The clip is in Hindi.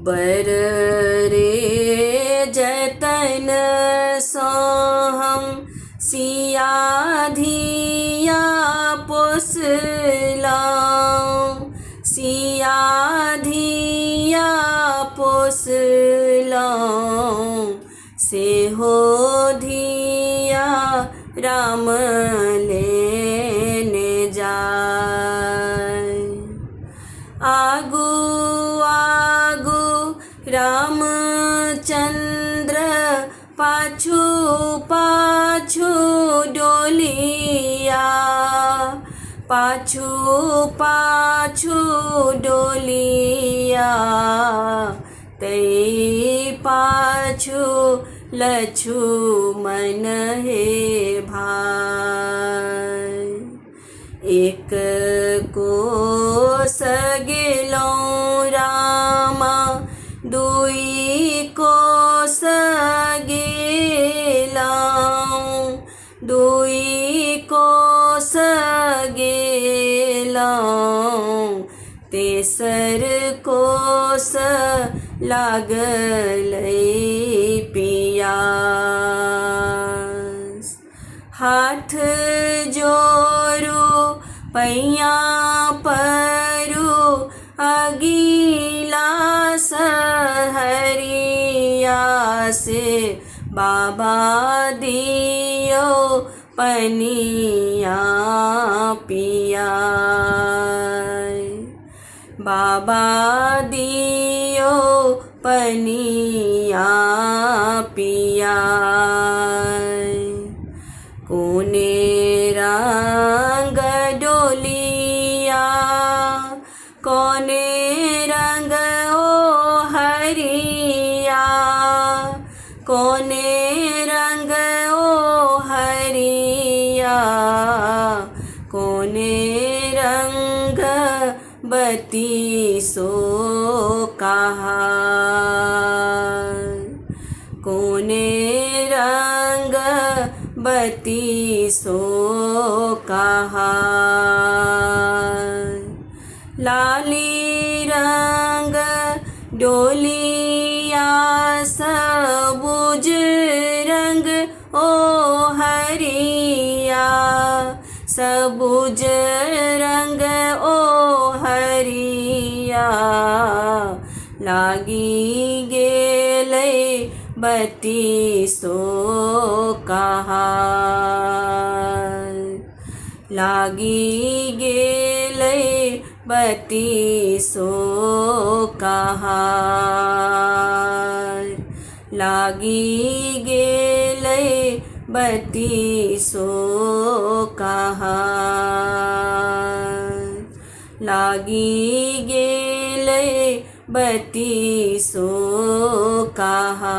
बर रे जतन सो हम सिया धिया पोसलाऊं, सिया धिया पोसलाऊं, से हो धिया राम लेने जाय। आगू आगू रामचंद्र पाछू पाछू डोलिया, पाछू पाछू डोलिया, तई पाछू लक्ष्मण हे भाई। एक कोस गेलौं रामा, दुई कोस गेलौं, दुई कोस गेलौं, तेसर कोस लागलै पियास। हाथ जोरू पैया परू अगीला सहरिया से, बाबा दियो पनिया पियाय, बाबा दियो पनिया पियाय। कोने रंग डोलिया, कोने रंग ओ हरिया, कोने रंग ओ हरिया, कोने रंग बत्तीसो कहा, कोने रंग बत्तीसो कहा। लाली रंग डोलिया, सबुज रंग ओ हरिया, सबुज रंग ओ हरिया, लागी गेलै बत्तीसो कहा, लागी गेलै बत्तीसो कहा, लागी गेलै बत्तीसो कहा, लागी गेलै बत्तीसो कहा।